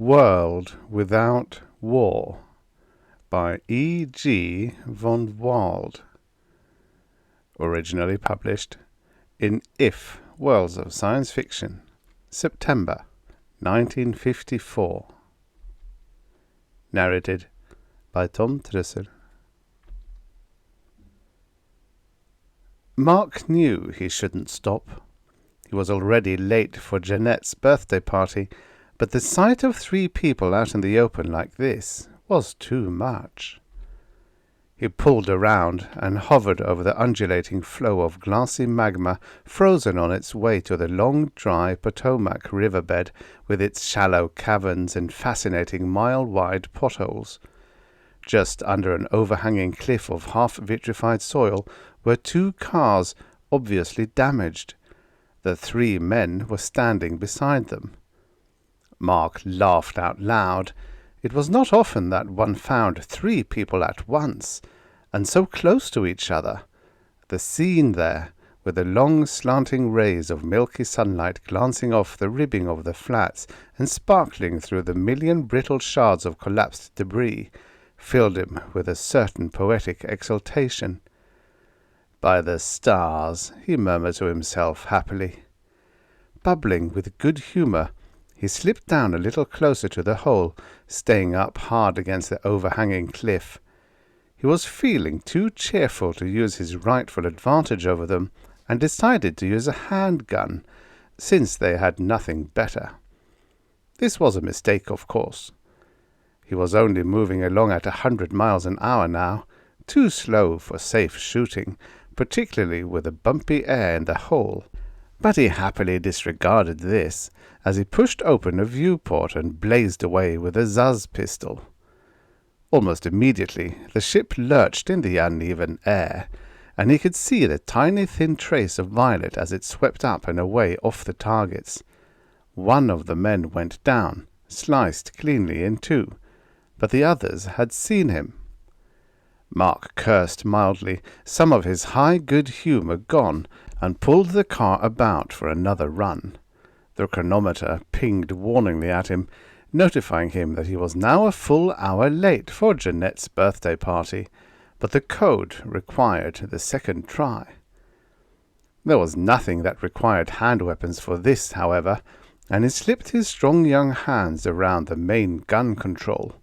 World Without War by E. G. von Wald. Originally published in If, Worlds of Science Fiction, September 1954. Narrated by Tom Trussel. Mark knew he shouldn't stop. He was already late for Jeanette's birthday party, but the sight of 3 people out in the open like this was too much. He pulled around and hovered over the undulating flow of glassy magma frozen on its way to the long, dry Potomac riverbed with its shallow caverns and fascinating mile-wide potholes. Just under an overhanging cliff of half-vitrified soil were 2 cars, obviously damaged. The 3 men were standing beside them. Mark laughed out loud. It was not often that one found 3 people at once, and so close to each other. The scene there, with the long slanting rays of milky sunlight glancing off the ribbing of the flats and sparkling through the million brittle shards of collapsed debris, filled him with a certain poetic exultation. "By the stars," he murmured to himself happily. Bubbling with good humour, he slipped down a little closer to the hole, staying up hard against the overhanging cliff. He was feeling too cheerful to use his rightful advantage over them, and decided to use a handgun, since they had nothing better. This was a mistake, of course. He was only moving along at 100 miles an hour now, too slow for safe shooting, particularly with the bumpy air in the hole. But he happily disregarded this, as he pushed open a viewport and blazed away with a Zuz pistol. Almost immediately the ship lurched in the uneven air, and he could see the tiny thin trace of violet as it swept up and away off the targets. One of the men went down, sliced cleanly in 2, but the others had seen him. Mark cursed mildly, some of his high good humour gone, and pulled the car about for another run. The chronometer pinged warningly at him, notifying him that he was now a full hour late for Jeanette's birthday party, but the code required the second try. There was nothing that required hand weapons for this, however, and he slipped his strong young hands around the main gun control.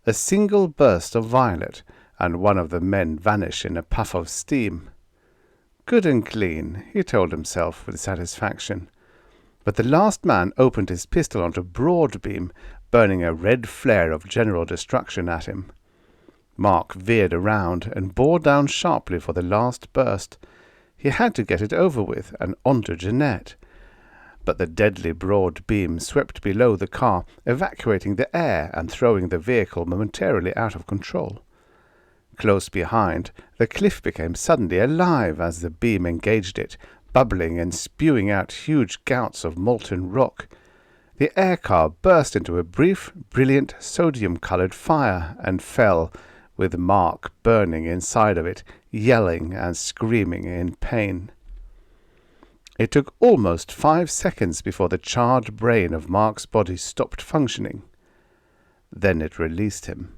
A single burst of violet, and one of the men vanished in a puff of steam. Good and clean, he told himself with satisfaction. But the last man opened his pistol onto Broadbeam, burning a red flare of general destruction at him. Mark veered around and bore down sharply for the last burst. He had to get it over with and onto Jeanette. But the deadly broad beam swept below the car, evacuating the air and throwing the vehicle momentarily out of control. Close behind, the cliff became suddenly alive as the beam engaged it, bubbling and spewing out huge gouts of molten rock. The air car burst into a brief, brilliant, sodium-coloured fire and fell, with Mark burning inside of it, yelling and screaming in pain. It took almost 5 seconds before the charred brain of Mark's body stopped functioning. Then it released him.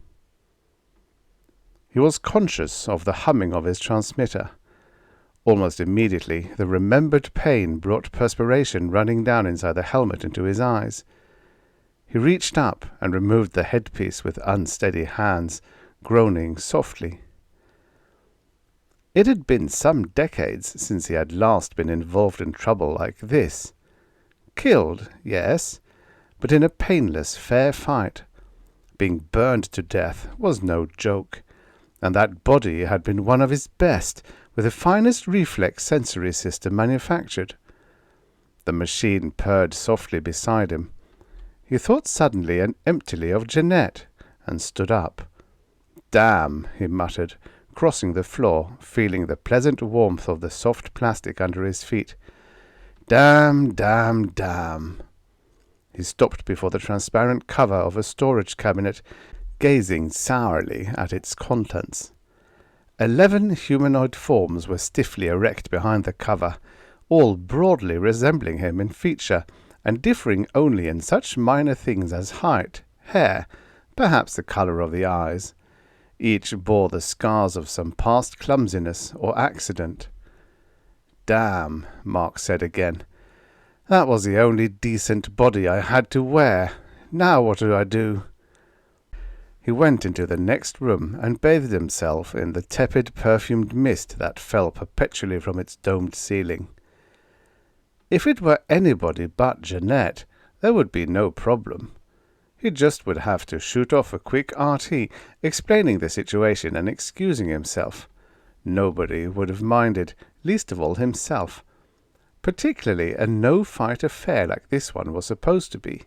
He was conscious of the humming of his transmitter. Almost immediately, the remembered pain brought perspiration running down inside the helmet into his eyes. He reached up and removed the headpiece with unsteady hands, groaning softly. It had been some decades since he had last been involved in trouble like this. Killed, yes, but in a painless, fair fight. Being burned to death was no joke, and that body had been one of his best, with the finest reflex sensory system manufactured. The machine purred softly beside him. He thought suddenly and emptily of Jeanette, and stood up. "Damn," he muttered, crossing the floor, feeling the pleasant warmth of the soft plastic under his feet. "Damn, damn, damn." He stopped before the transparent cover of a storage cabinet, gazing sourly at its contents. 11 humanoid forms were stiffly erect behind the cover, all broadly resembling him in feature, and differing only in such minor things as height, hair, perhaps the colour of the eyes. Each bore the scars of some past clumsiness or accident. "Damn," Mark said again. "That was the only decent body I had to wear. Now what do I do?" He went into the next room and bathed himself in the tepid perfumed mist that fell perpetually from its domed ceiling. If it were anybody but Jeanette, there would be no problem. He just would have to shoot off a quick RT, explaining the situation and excusing himself. Nobody would have minded, least of all himself. Particularly a no-fight affair like this one was supposed to be.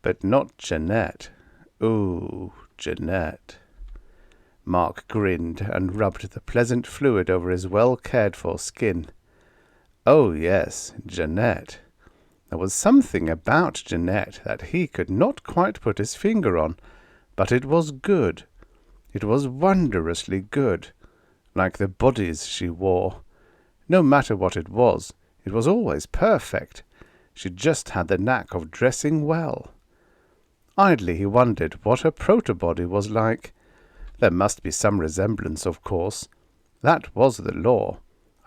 But not Jeanette. Ooh, Jeanette. Mark grinned and rubbed the pleasant fluid over his well-cared-for skin. Oh yes, Jeanette. There was something about Jeanette that he could not quite put his finger on, but it was good. It was wondrously good, like the bodies she wore. No matter what it was always perfect. She just had the knack of dressing well. Idly he wondered what her proto-body was like. There must be some resemblance, of course. That was the law.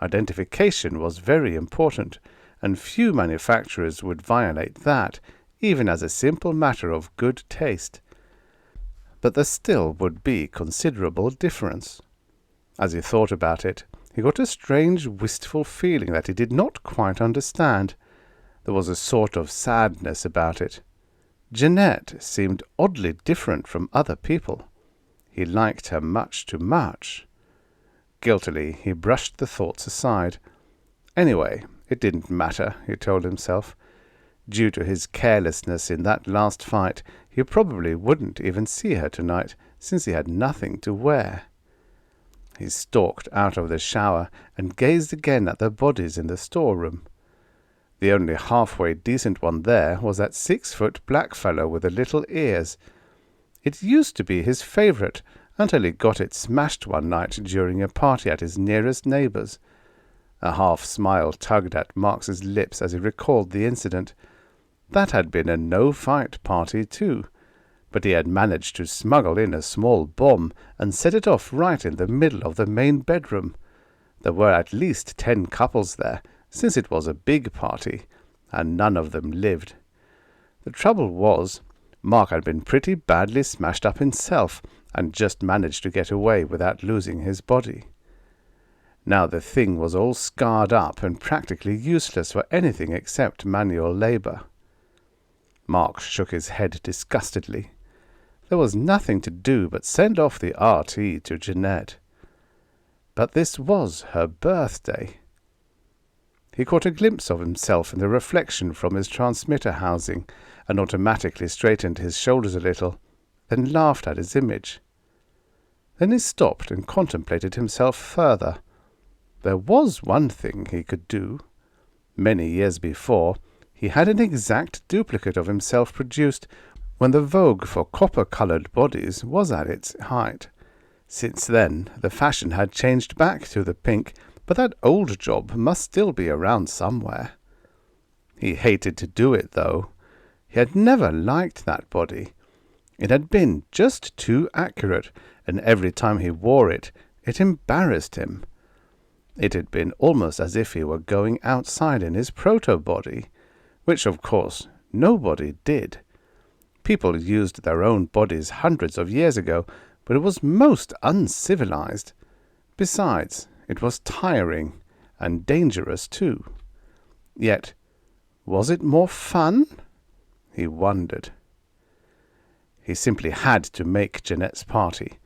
Identification was very important, and few manufacturers would violate that, even as a simple matter of good taste. But there still would be considerable difference. As he thought about it, he got a strange, wistful feeling that he did not quite understand. There was a sort of sadness about it. Jeanette seemed oddly different from other people. He liked her much too much. Guiltily, he brushed the thoughts aside. Anyway, it didn't matter, he told himself. Due to his carelessness in that last fight, he probably wouldn't even see her tonight, since he had nothing to wear. He stalked out of the shower and gazed again at the bodies in the storeroom. The only halfway decent one there was that 6-foot black fellow with the little ears. It used to be his favourite, until he got it smashed one night during a party at his nearest neighbour's. A half-smile tugged at Marks's lips as he recalled the incident. That had been a no-fight party too, but he had managed to smuggle in a small bomb and set it off right in the middle of the main bedroom. There were at least 10 couples there, since it was a big party, and none of them lived. The trouble was, Mark had been pretty badly smashed up himself, and just managed to get away without losing his body. Now the thing was all scarred up and practically useless for anything except manual labour. Mark shook his head disgustedly. There was nothing to do but send off the RT to Jeanette. But this was her birthday. He caught a glimpse of himself in the reflection from his transmitter housing, and automatically straightened his shoulders a little, then laughed at his image. Then he stopped and contemplated himself further. There was one thing he could do. Many years before, he had an exact duplicate of himself produced when the vogue for copper-coloured bodies was at its height. Since then, the fashion had changed back to the pink, but that old job must still be around somewhere. He hated to do it, though. He had never liked that body. It had been just too accurate, and every time he wore it, it embarrassed him. It had been almost as if he were going outside in his proto-body, which, of course, nobody did. People used their own bodies hundreds of years ago, but it was most uncivilized. Besides, it was tiring, and dangerous too. Yet, was it more fun? He wondered. He simply had to make Jeanette's party.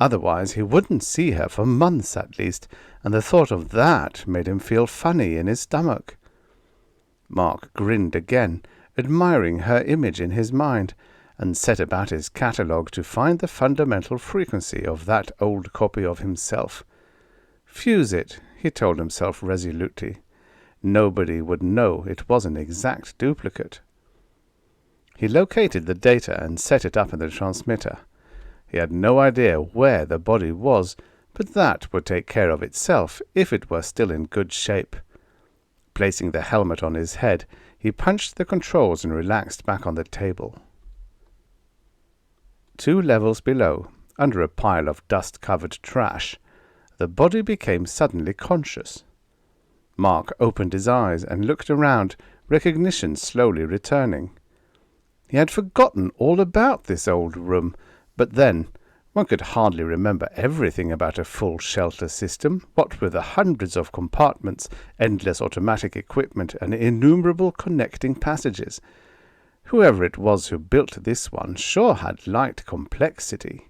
Otherwise he wouldn't see her for months at least, and the thought of that made him feel funny in his stomach. Mark grinned again, admiring her image in his mind, and set about his catalogue to find the fundamental frequency of that old copy of himself. Fuse it, he told himself resolutely. Nobody would know it was an exact duplicate. He located the data and set it up in the transmitter. He had no idea where the body was, but that would take care of itself if it were still in good shape. Placing the helmet on his head, He punched the controls and relaxed back on the table. 2 levels below, under a pile of dust-covered trash, the body became suddenly conscious. Mark opened his eyes and looked around, recognition slowly returning. He had forgotten all about this old room, but then one could hardly remember everything about a full shelter system, what with the hundreds of compartments, endless automatic equipment, and innumerable connecting passages. Whoever it was who built this one sure had liked complexity.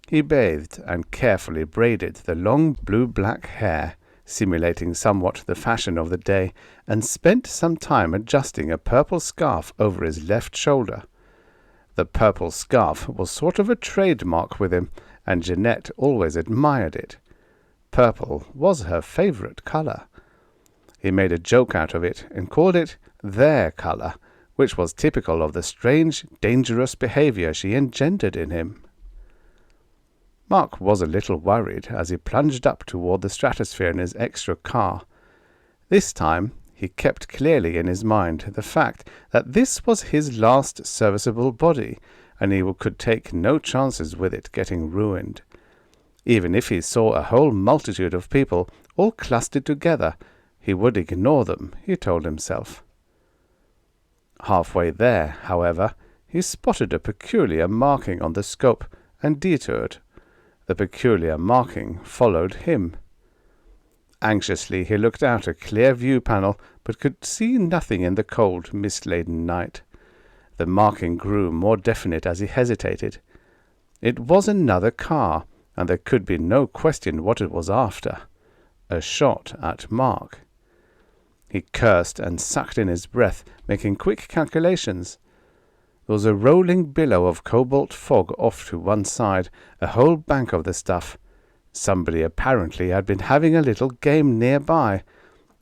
He bathed and carefully braided the long blue-black hair, simulating somewhat the fashion of the day, and spent some time adjusting a purple scarf over his left shoulder. The purple scarf was sort of a trademark with him, and Jeanette always admired it. Purple was her favourite colour. He made a joke out of it and called it their colour, which was typical of the strange, dangerous behaviour she engendered in him. Mark was a little worried as he plunged up toward the stratosphere in his extra car. This time he kept clearly in his mind the fact that this was his last serviceable body, and he could take no chances with it getting ruined. Even if he saw a whole multitude of people all clustered together, he would ignore them, he told himself. Halfway there, however, he spotted a peculiar marking on the scope and detoured. The peculiar marking followed him. Anxiously he looked out a clear view panel, but could see nothing in the cold, mist-laden night. The marking grew more definite as he hesitated. It was another car, and there could be no question what it was after. A shot at Mark. He cursed and sucked in his breath, making quick calculations. There was a rolling billow of cobalt fog off to one side, a whole bank of the stuff. Somebody apparently had been having a little game nearby.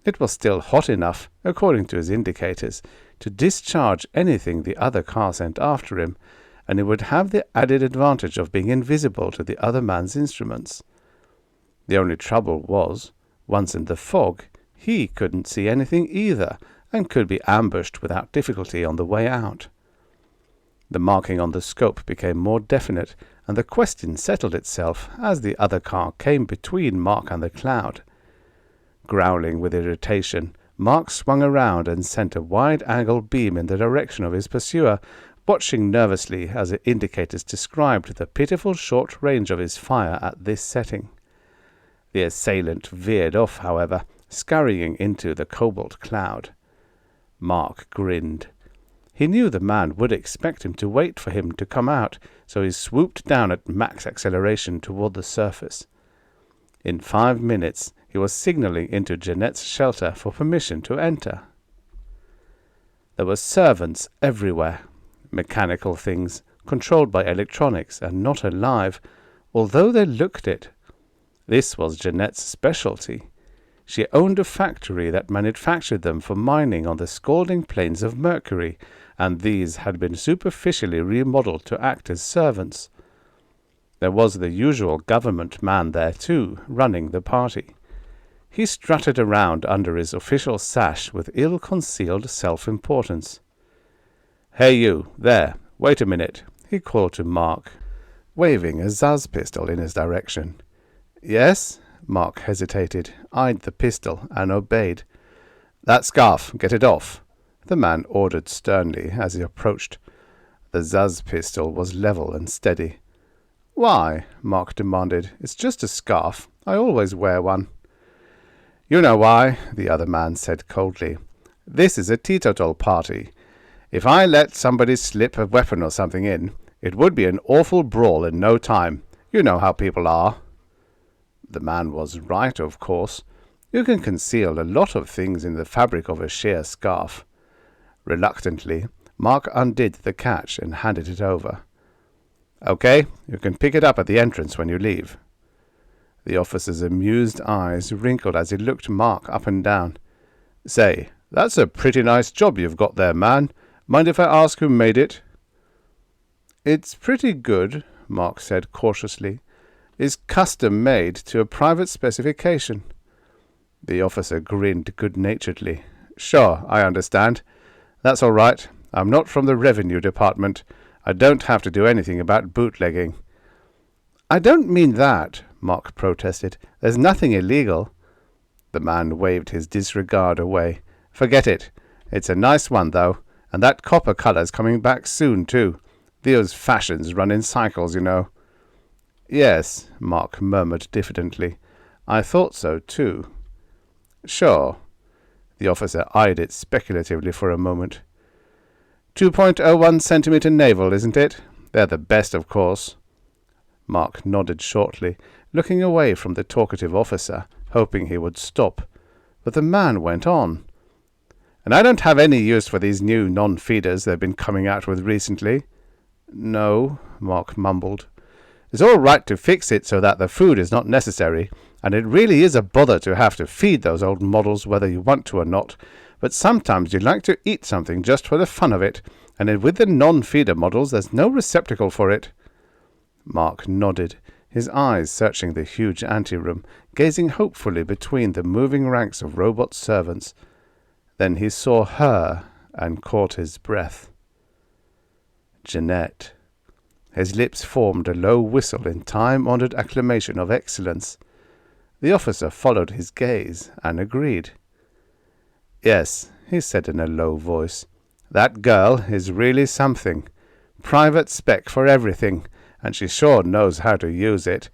It was still hot enough, according to his indicators, to discharge anything the other car sent after him, and he would have the added advantage of being invisible to the other man's instruments. The only trouble was, once in the fog, he couldn't see anything either, and could be ambushed without difficulty on the way out. The marking on the scope became more definite, and the question settled itself as the other car came between Mark and the cloud. Growling with irritation, Mark swung around and sent a wide-angle beam in the direction of his pursuer, watching nervously as the indicators described the pitiful short range of his fire at this setting. The assailant veered off, however, scurrying into the cobalt cloud. Mark grinned. He knew the man would expect him to wait for him to come out, so he swooped down at max acceleration toward the surface. In 5 minutes he was signaling into Jeanette's shelter for permission to enter. There were servants everywhere, mechanical things, controlled by electronics and not alive, although they looked it. This was Jeanette's specialty. She owned a factory that manufactured them for mining on the scalding plains of Mercury, and these had been superficially remodeled to act as servants. There was the usual government man there, too, running the party. He strutted around under his official sash with ill-concealed self-importance. "Hey you, there, wait a minute," he called to Mark, waving a Zaz pistol in his direction. "Yes?" Mark hesitated, eyed the pistol, and obeyed. "That scarf, get it off," the man ordered sternly as he approached. The Zaz pistol was level and steady. "Why?" Mark demanded. "It's just a scarf. I always wear one." "You know why," the other man said coldly. "This is a teetotal party. If I let somebody slip a weapon or something in, it would be an awful brawl in no time. You know how people are." The man was right, of course. You can conceal a lot of things in the fabric of a sheer scarf. Reluctantly, Mark undid the catch and handed it over. "Okay, you can pick it up at the entrance when you leave." The officer's amused eyes wrinkled as he looked Mark up and down. "Say, that's a pretty nice job you've got there, man. Mind if I ask who made it?" "It's pretty good," Mark said cautiously. "Is custom-made to a private specification." The officer grinned good-naturedly. Sure, I understand. That's all right. I'm not from the revenue department. I don't have to do anything about bootlegging. I don't mean that, Mark protested. There's nothing illegal. The man waved his disregard away. Forget it. It's a nice one, though, and that copper colour's coming back soon, too. Those fashions run in cycles, you know. Yes, Mark murmured diffidently. I thought so, too. Sure. The officer eyed it speculatively for a moment. 2.01 centimetre naval, isn't it? They're the best, of course. Mark nodded shortly, looking away from the talkative officer, hoping he would stop. But the man went on. And I don't have any use for these new non-feeders they've been coming out with recently. No, Mark mumbled. It's all right to fix it so that the food is not necessary, and it really is a bother to have to feed those old models whether you want to or not, but sometimes you'd like to eat something just for the fun of it, and with the non-feeder models there's no receptacle for it. Mark nodded, his eyes searching the huge anteroom, gazing hopefully between the moving ranks of robot servants. Then he saw her and caught his breath. Jeanette. His lips formed a low whistle in time-honoured acclamation of excellence. The officer followed his gaze and agreed. Yes, he said in a low voice, that girl is really something. Private spec for everything, and she sure knows how to use it.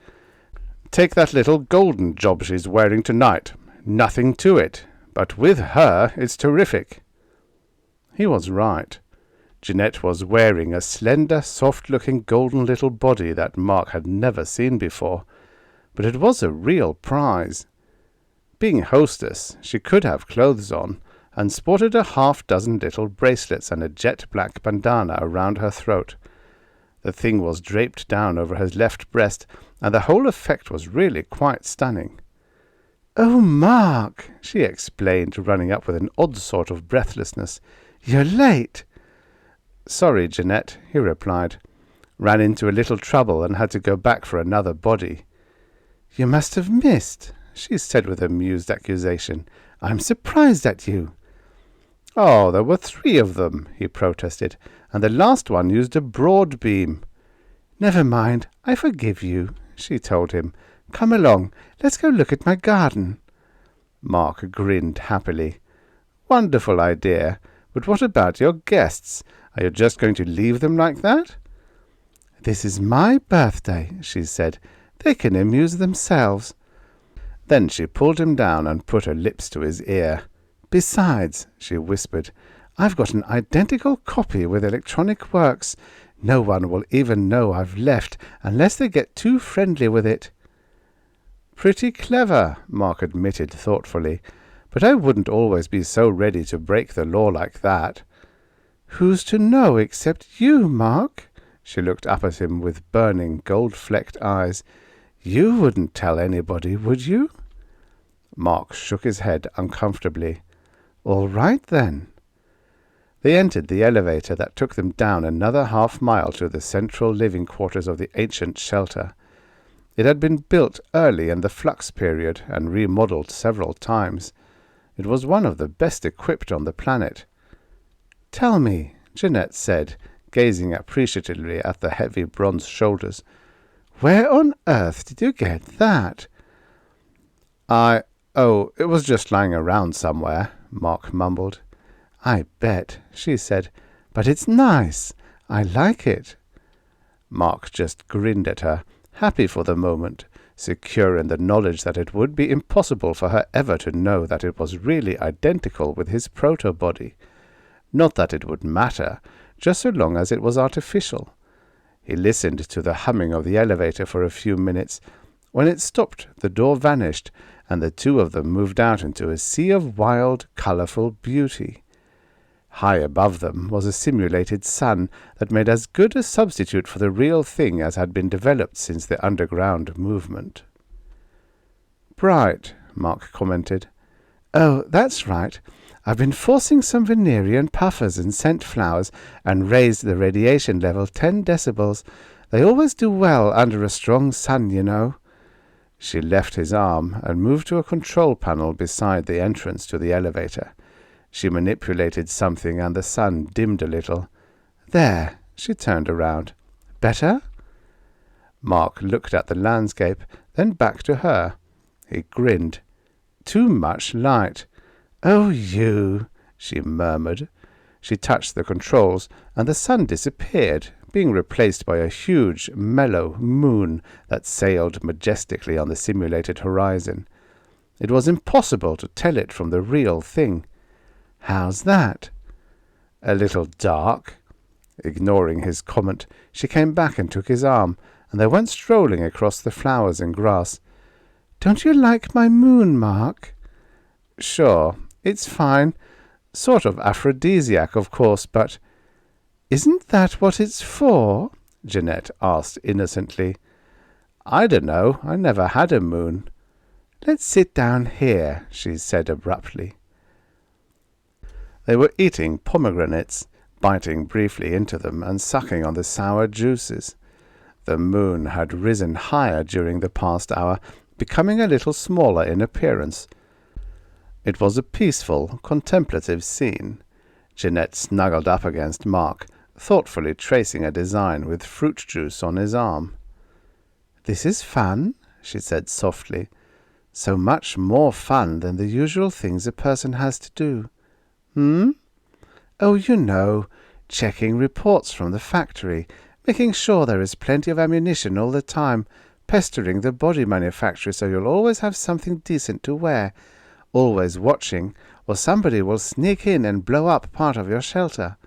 Take that little golden job she's wearing tonight. Nothing to it, but with her it's terrific. He was right. Jeanette was wearing a slender, soft-looking golden little body that Mark had never seen before, but it was a real prize. Being hostess, she could have clothes on, and sported a half-dozen little bracelets and a jet-black bandana around her throat. The thing was draped down over her left breast, and the whole effect was really quite stunning. "Oh, Mark," she explained, running up with an odd sort of breathlessness. "You're late." "Sorry, Jeanette," he replied. "Ran into a little trouble and had to go back for another body." "You must have missed," she said with amused accusation. "I'm surprised at you." "Oh, there were 3 of them," he protested, "and the last one used a broad beam." "Never mind, I forgive you," she told him. "Come along, let's go look at my garden." Mark grinned happily. "Wonderful idea, but what about your guests? Are you just going to leave them like that?" "This is my birthday," she said. "They can amuse themselves." Then she pulled him down and put her lips to his ear. "Besides," she whispered, "I've got an identical copy with electronic works. No one will even know I've left unless they get too friendly with it." "Pretty clever," Mark admitted thoughtfully, "but I wouldn't always be so ready to break the law like that." "Who's to know except you, Mark?" She looked up at him with burning, gold-flecked eyes. "You wouldn't tell anybody, would you?" Mark shook his head uncomfortably. "All right, then." They entered the elevator that took them down another half-mile to the central living quarters of the ancient shelter. It had been built early in the flux period and remodelled several times. It was one of the best equipped on the planet. "Tell me," Jeanette said, gazing appreciatively at the heavy bronze shoulders, "where on earth did you get that?" Oh, it was just lying around somewhere," Mark mumbled. "I bet," she said, "but it's nice. I like it." Mark just grinned at her, happy for the moment, secure in the knowledge that it would be impossible for her ever to know that it was really identical with his proto-body. Not that it would matter, just so long as it was artificial. He listened to the humming of the elevator for a few minutes. When it stopped, the door vanished, and the 2 of them moved out into a sea of wild, colourful beauty. High above them was a simulated sun that made as good a substitute for the real thing as had been developed since the underground movement. "Bright," Mark commented. "Oh, that's right. I've been forcing some Venerian puffers and scent flowers and raised the radiation level 10 decibels. They always do well under a strong sun, you know." She left his arm and moved to a control panel beside the entrance to the elevator. She manipulated something and the sun dimmed a little. There, she turned around. Better? Mark looked at the landscape, then back to her. He grinned. Too much light. Oh, you, she murmured. She touched the controls, and the sun disappeared, being replaced by a huge, mellow moon that sailed majestically on the simulated horizon. It was impossible to tell it from the real thing. How's that? A little dark. Ignoring his comment, she came back and took his arm, and they went strolling across the flowers and grass. Don't you like my moon, Mark? Sure, it's fine. Sort of aphrodisiac, of course, but... Isn't that what it's for? Jeanette asked innocently. I don't know. I never had a moon. Let's sit down here, she said abruptly. They were eating pomegranates, biting briefly into them and sucking on the sour juices. The moon had risen higher during the past hour, becoming a little smaller in appearance. It was a peaceful, contemplative scene. Jeanette snuggled up against Mark, thoughtfully tracing a design with fruit juice on his arm. This is fun, she said softly. So much more fun than the usual things a person has to do. Oh, you know, checking reports from the factory, making sure there is plenty of ammunition all the time, pestering the body manufacturer so you'll always have something decent to wear, always watching, or somebody will sneak in and blow up part of your shelter.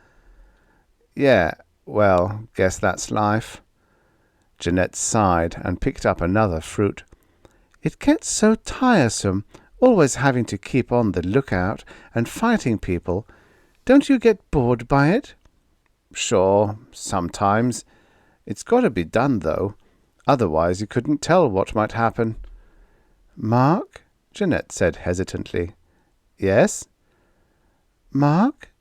Yeah, well, guess that's life. Jeanette sighed and picked up another fruit. It gets so tiresome, always having to keep on the lookout and fighting people. Don't you get bored by it? Sure, sometimes. It's got to be done, though. Otherwise you couldn't tell what might happen. Mark? Jeanette said hesitantly. Yes? Mark?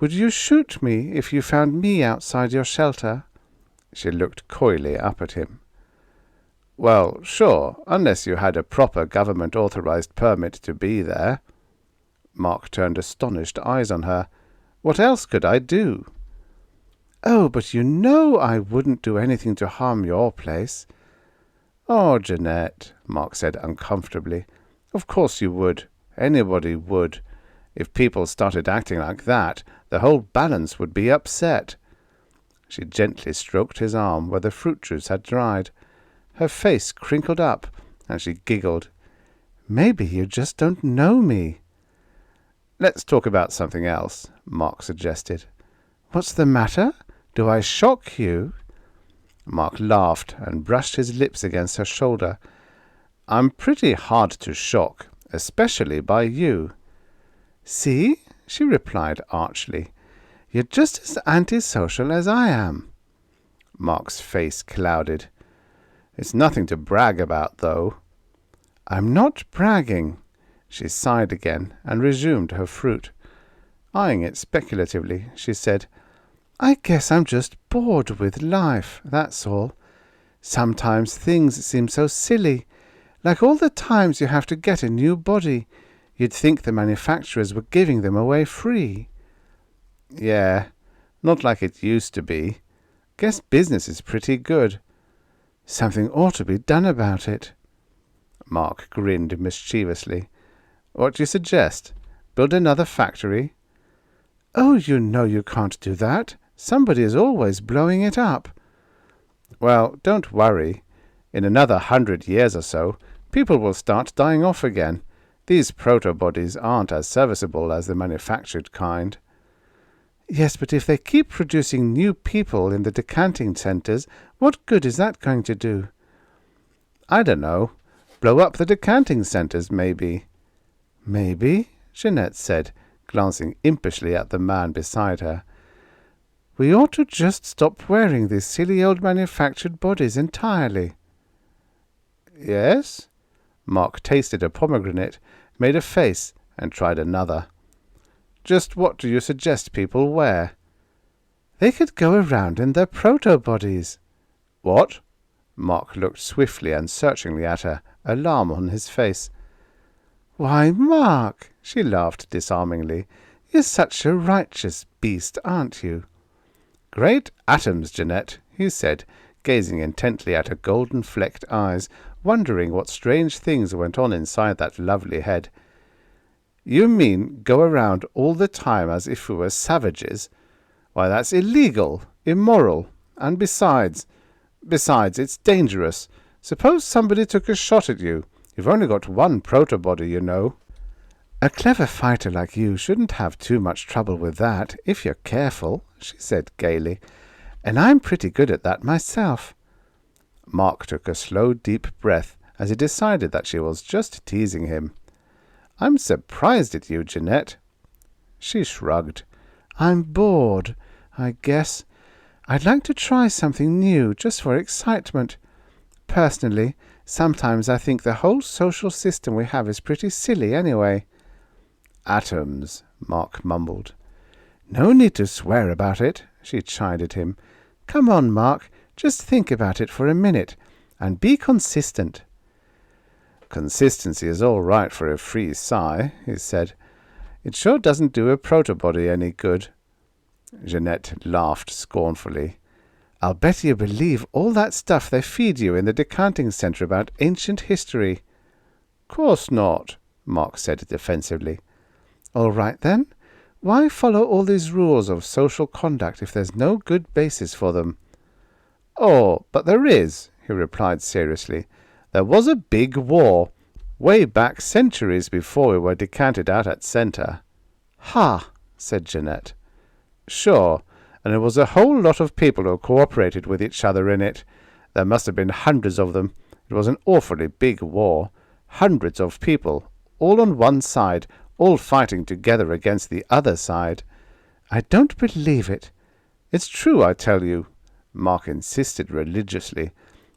Would you shoot me if you found me outside your shelter? She looked coyly up at him. Well, sure, unless you had a proper government-authorized permit to be there. Mark turned astonished eyes on her. What else could I do? Oh, but you know I wouldn't do anything to harm your place. Oh, Jeanette, Mark said uncomfortably. Of course you would. Anybody would. If people started acting like that, the whole balance would be upset. She gently stroked his arm where the fruit juice had dried. Her face crinkled up, and she giggled. Maybe you just don't know me. Let's talk about something else, Mark suggested. What's the matter? Do I shock you? Mark laughed and brushed his lips against her shoulder. I'm pretty hard to shock, especially by you. See, she replied archly. You're just as antisocial as I am. Mark's face clouded. It's nothing to brag about, though. I'm not bragging. She sighed again and resumed her fruit. Eyeing it speculatively, she said, I guess I'm just bored with life, that's all. Sometimes things seem so silly, like all the times you have to get a new body. You'd think the manufacturers were giving them away free. Yeah, not like it used to be. Guess business is pretty good. Something ought to be done about it. Mark grinned mischievously. What do you suggest? Build another factory? Oh, you know you can't do that. Somebody is always blowing it up. Well, don't worry. In another 100 years or so, people will start dying off again. These proto-bodies aren't as serviceable as the manufactured kind. Yes, but if they keep producing new people in the decanting centres, what good is that going to do? I don't know. Blow up the decanting centres, maybe. Maybe, Jeanette said, glancing impishly at the man beside her. We ought to just stop wearing these silly old manufactured bodies entirely. Yes? Mark tasted a pomegranate, made a face, and tried another. Just what do you suggest people wear? They could go around in their proto-bodies. What? Mark looked swiftly and searchingly at her, alarm on his face. Why, Mark, she laughed disarmingly, You're such a righteous beast, aren't you?" "Great atoms, Jeanette," he said, gazing intently at her golden-flecked eyes, wondering what strange things went on inside that lovely head. "You mean go around all the time as if we were savages? Why, that's illegal, immoral, and besides, it's dangerous. Suppose somebody took a shot at you. You've only got one proto-body, you know." "A clever fighter like you shouldn't have too much trouble with that, if you're careful," she said gaily. "And I'm pretty good at that myself." Mark took a slow, deep breath as he decided that she was just teasing him. "I'm surprised at you, Jeanette." She shrugged. "I'm bored, I guess. I'd like to try something new, just for excitement. Personally, sometimes I think the whole social system we have is pretty silly anyway." "Atoms," Mark mumbled. "No need to swear about it," she chided him. "Come on, Mark, just think about it for a minute, and be consistent." "Consistency is all right for a free psi," he said. "It sure doesn't do a proto-body any good." Jeanette laughed scornfully. "I'll bet you believe all that stuff they feed you in the decanting centre about ancient history." "Course not," Mark said defensively. "All right, then. Why follow all these rules of social conduct if there's no good basis for them?" "Oh, but there is," he replied seriously. "There was a big war, way back centuries before we were decanted out at centre." "Ha!" said Jeanette. "Sure, and it was a whole lot of people who cooperated with each other in it. There must have been hundreds of them. It was an awfully big war. Hundreds of people, all on one side, all fighting together against the other side." "I don't believe it." "It's true, I tell you," Mark insisted religiously.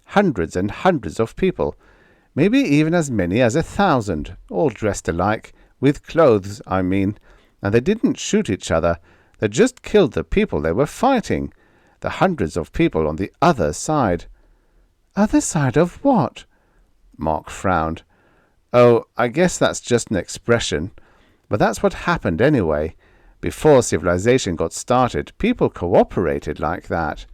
"Hundreds and hundreds of people, maybe even as many as 1,000, all dressed alike, with clothes, I mean, and they didn't shoot each other. They just killed the people they were fighting, the hundreds of people on the other side." "Other side of what?" Mark frowned. "Oh, I guess that's just an expression. But that's what happened anyway. Before civilization got started, people cooperated like that."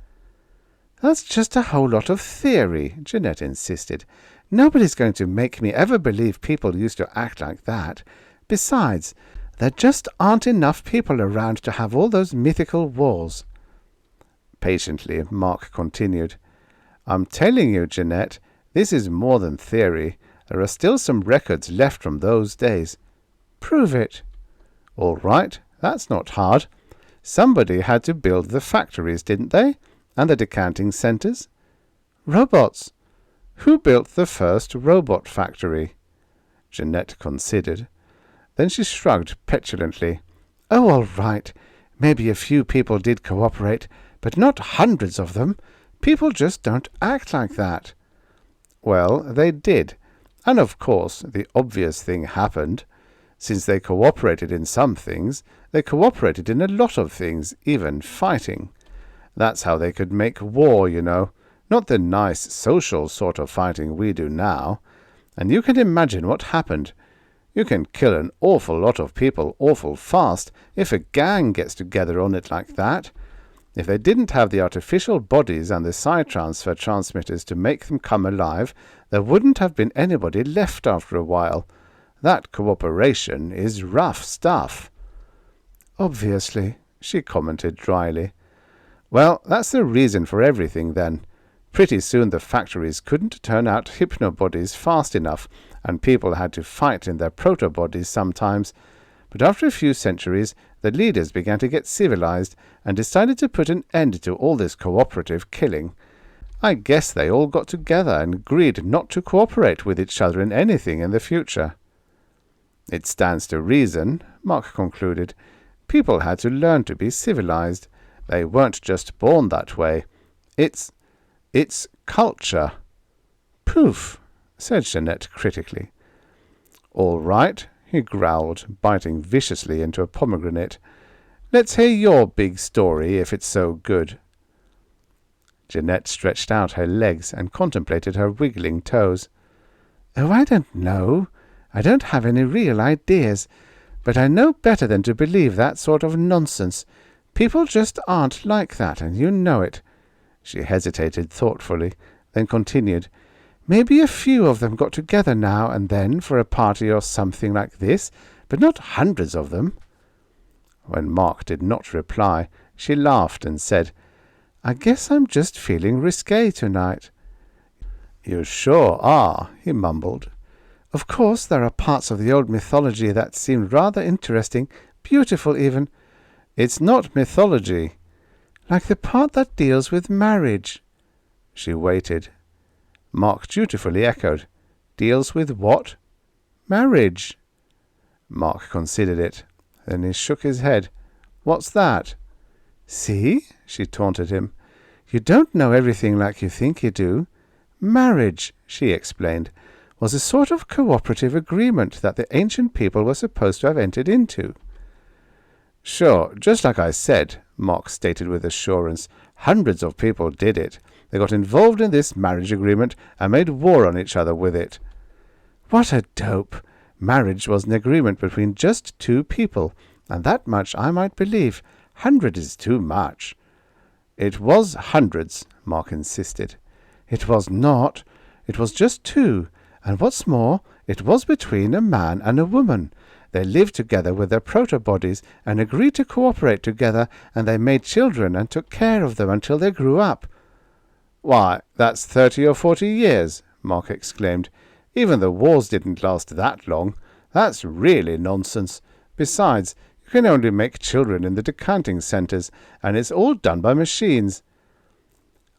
"That's just a whole lot of theory," Jeanette insisted. "Nobody's going to make me ever believe people used to act like that. Besides, there just aren't enough people around to have all those mythical wars." Patiently, Mark continued. "I'm telling you, Jeanette, this is more than theory. There are still some records left from those days." "Prove it." "All right, that's not hard. Somebody had to build the factories, didn't they? And the decanting centres?" "Robots." "Who built the first robot factory?" Jeanette considered. Then she shrugged petulantly. "Oh, all right. Maybe a few people did cooperate, but not hundreds of them. People just don't act like that." "Well, they did. And of course, the obvious thing happened. Since they cooperated in some things, they cooperated in a lot of things, even fighting. That's how they could make war, you know. Not the nice social sort of fighting we do now. And you can imagine what happened. You can kill an awful lot of people awful fast if a gang gets together on it like that. If they didn't have the artificial bodies and the psi transfer transmitters to make them come alive, there wouldn't have been anybody left after a while. That cooperation is rough stuff." "Obviously," she commented dryly. "Well, that's the reason for everything, then. Pretty soon the factories couldn't turn out hypnobodies fast enough, and people had to fight in their proto-bodies sometimes. But after a few centuries, the leaders began to get civilized and decided to put an end to all this cooperative killing. I guess they all got together and agreed not to cooperate with each other in anything in the future." "It stands to reason," Mark concluded. "People had to learn to be civilized. They weren't just born that way. It's culture." "Poof," said Jeanette critically. "All right," he growled, biting viciously into a pomegranate. "Let's hear your big story, if it's so good." Jeanette stretched out her legs and contemplated her wiggling toes. "Oh, I don't know. I don't have any real ideas. but I know better than to believe that sort of nonsense. People just aren't like that, and you know it." She hesitated thoughtfully, then continued, "Maybe a few of them got together now and then for a party or something like this, but not hundreds of them." When Mark did not reply, she laughed and said, "I guess I'm just feeling risqué tonight." "You sure are," he mumbled. "Of course there are parts of the old mythology that seem rather interesting, beautiful even." "It's not mythology." "Like the part that deals with marriage." She waited. Mark dutifully echoed, "Deals with what?" "Marriage." Mark considered it. Then he shook his head. "What's that?" "See?" she taunted him. "You don't know everything like you think you do. Marriage," she explained, "was a sort of cooperative agreement that the ancient people were supposed to have entered into." "Sure, just like I said," Mark stated with assurance. "Hundreds of people did it. They got involved in this marriage agreement and made war on each other with it." "What a dope! Marriage was an agreement between just two people, and that much I might believe. 100 is too much." "It was hundreds," Mark insisted. "It was not. It was just two, and what's more, it was between a man and a woman. They lived together with their proto-bodies and agreed to cooperate together, and they made children and took care of them until they grew up." "Why, that's 30 or 40 years," Mark exclaimed. "Even the wars didn't last that long. That's really nonsense. Besides, you can only make children in the decanting centres, and it's all done by machines."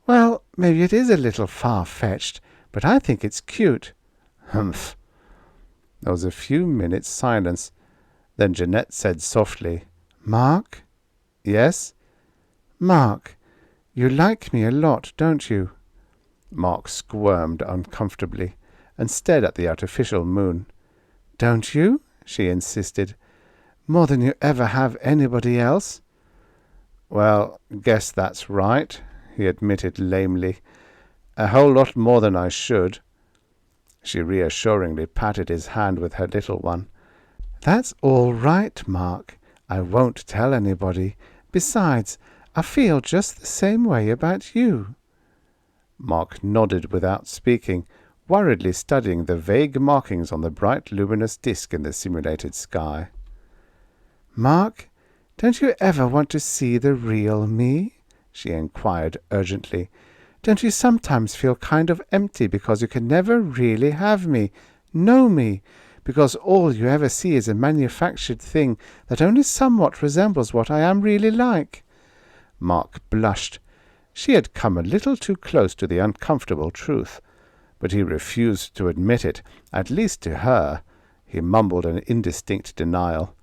"Well, maybe it is a little far-fetched, but I think it's cute." "Humph." There was a few minutes' silence. Then Jeanette said softly, "Mark?" "Yes?" "Mark, you like me a lot, don't you?" Mark squirmed uncomfortably and stared at the artificial moon. "Don't you?" she insisted. "More than you ever have anybody else?" "Well, guess that's right," he admitted lamely. "A whole lot more than I should." She reassuringly patted his hand with her little one. "That's all right, Mark. I won't tell anybody. Besides, I feel just the same way about you." Mark nodded without speaking, worriedly studying the vague markings on the bright luminous disk in the simulated sky. "Mark, don't you ever want to see the real me?" she inquired urgently. "Don't you sometimes feel kind of empty because you can never really have me, know me, because all you ever see is a manufactured thing that only somewhat resembles what I am really like?" Mark blushed. She had come a little too close to the uncomfortable truth, but he refused to admit it, at least to her. He mumbled an indistinct denial.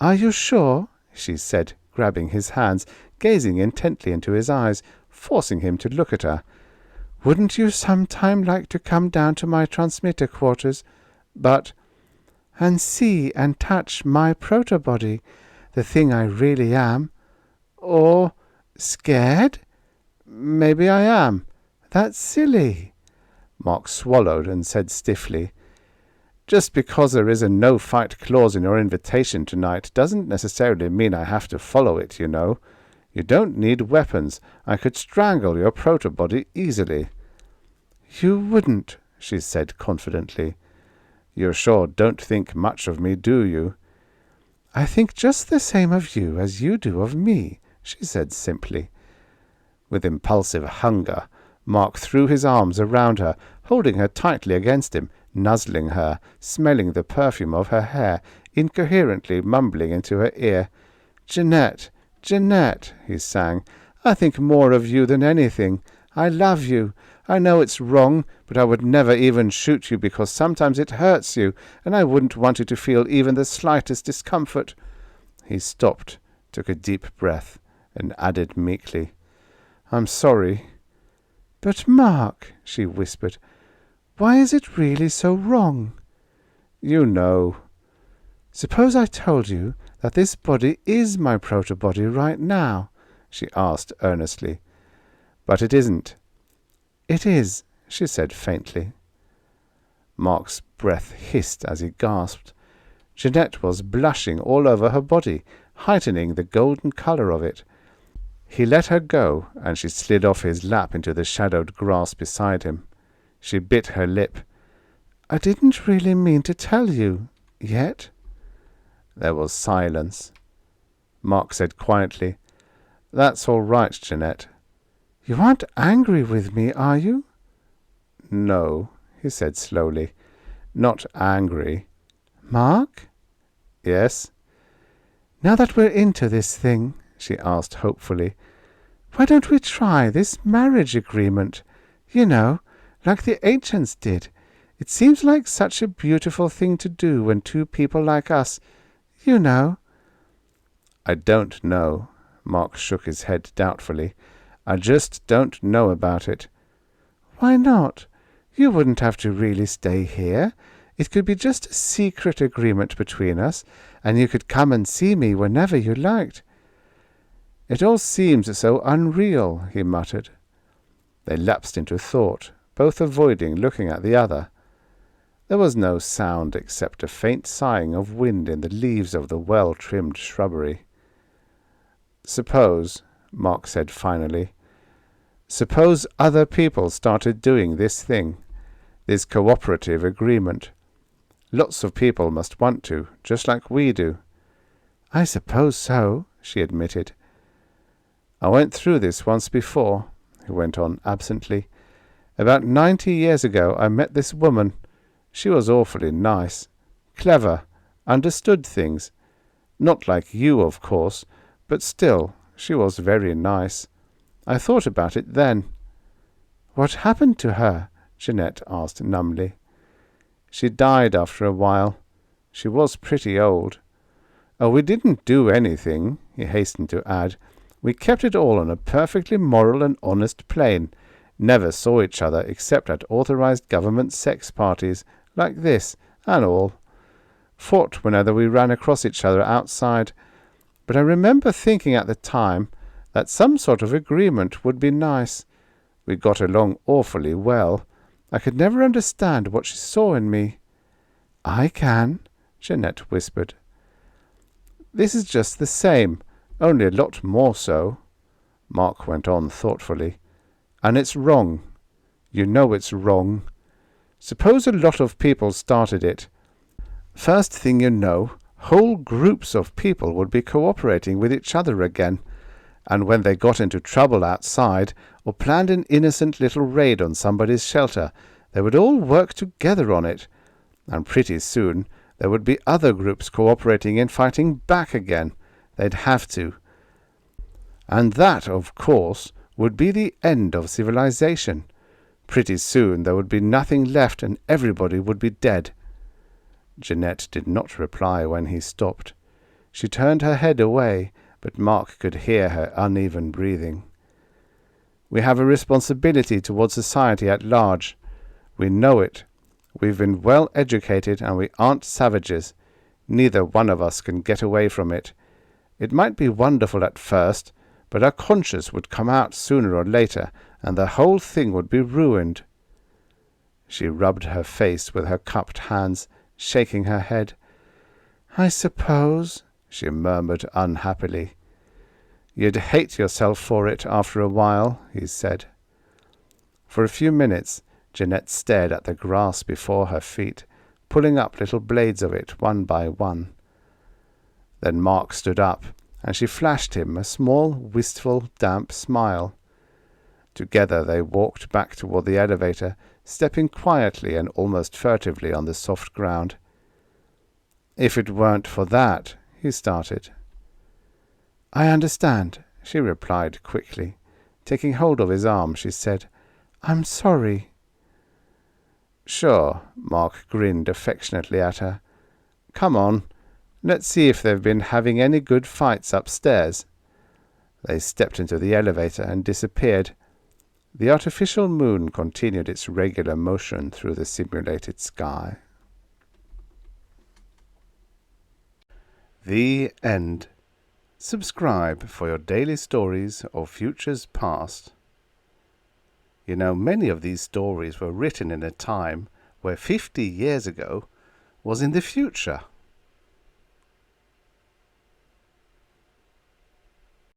"Are you sure?" she said, grabbing his hands, gazing intently into his eyes, forcing him to look at her. "Wouldn't you sometime like to come down to my transmitter quarters, and see and touch my proto-body, the thing I really am? Or scared? Maybe I am. That's silly." Mark swallowed and said stiffly, "Just because there is a no-fight clause in your invitation tonight doesn't necessarily mean I have to follow it, you know. You don't need weapons. I could strangle your proto-body easily." "You wouldn't," she said confidently. "You sure don't think much of me, do you?" "I think just the same of you as you do of me," she said simply. With impulsive hunger, Mark threw his arms around her, holding her tightly against him, nuzzling her, smelling the perfume of her hair, incoherently mumbling into her ear. "Jeanette, Jeanette," he sang, "I think more of you than anything. I love you. I know it's wrong, but I would never even shoot you because sometimes it hurts you, and I wouldn't want you to feel even the slightest discomfort." He stopped, took a deep breath, and added meekly, "I'm sorry." "But Mark," she whispered, "why is it really so wrong?" "You know." "Suppose I told you that this body is my proto-body right now?" she asked earnestly. "But it isn't." "It is," she said faintly. Mark's breath hissed as he gasped. Jeanette was blushing all over her body, heightening the golden colour of it. He let her go, and she slid off his lap into the shadowed grass beside him. She bit her lip. "I didn't really mean to tell you, yet." There was silence. Mark said quietly, "That's all right, Jeanette." "You aren't angry with me, are you?" "No," he said slowly. "Not angry." "Mark?" "Yes?" "Now that we're into this thing," she asked hopefully, "why don't we try this marriage agreement? You know, like the ancients did. It seems like such a beautiful thing to do when two people like us, you know." "I don't know." Mark shook his head doubtfully. "I just don't know about it." "Why not? You wouldn't have to really stay here. It could be just a secret agreement between us, and you could come and see me whenever you liked." "It all seems so unreal," he muttered. They lapsed into thought, both avoiding looking at the other. There was no sound except a faint sighing of wind in the leaves of the well-trimmed shrubbery. "Suppose," Mark said finally, "suppose other people started doing this thing, this cooperative agreement. Lots of people must want to, just like we do." "I suppose so," she admitted. "I went through this once before," he went on absently. "About 90 years ago I met this woman. She was awfully nice, clever, understood things. Not like you, of course, but still, she was very nice. I thought about it then." "What happened to her?" Jeanette asked numbly. "She died after a while. She was pretty old. Oh, we didn't do anything," he hastened to add. "We kept it all on a perfectly moral and honest plane. Never saw each other except at authorized government sex parties, like this, and all. Fought whenever we ran across each other outside. But I remember thinking at the time that some sort of agreement would be nice. We got along awfully well. I could never understand what she saw in me." "I can," Jeanette whispered. "This is just the same, only a lot more so," Mark went on thoughtfully. "And it's wrong. You know it's wrong. Suppose a lot of people started it. First thing you know, whole groups of people would be cooperating with each other again, and when they got into trouble outside or planned an innocent little raid on somebody's shelter, they would all work together on it, and pretty soon there would be other groups cooperating in fighting back again. They'd have to. And that, of course, would be the end of civilization. Pretty soon there would be nothing left and everybody would be dead." Jeanette did not reply when he stopped. She turned her head away, but Mark could hear her uneven breathing. "We have a responsibility towards society at large. We know it. We've been well educated and we aren't savages. Neither one of us can get away from it. It might be wonderful at first, but our conscience would come out sooner or later, and the whole thing would be ruined." She rubbed her face with her cupped hands, shaking her head. "I suppose," she murmured unhappily. "You'd hate yourself for it after a while," he said. For a few minutes Jeanette stared at the grass before her feet, pulling up little blades of it one by one. Then Mark stood up, and she flashed him a small, wistful, damp smile. Together they walked back toward the elevator, stepping quietly and almost furtively on the soft ground. "If it weren't for that," he started. "I understand," she replied quickly. Taking hold of his arm, she said, "I'm sorry." "Sure," Mark grinned affectionately at her. "Come on. Let's see if they've been having any good fights upstairs." They stepped into the elevator and disappeared. The artificial moon continued its regular motion through the simulated sky. The end. Subscribe for your daily stories of futures past. You know, many of these stories were written in a time where 50 years ago was in the future.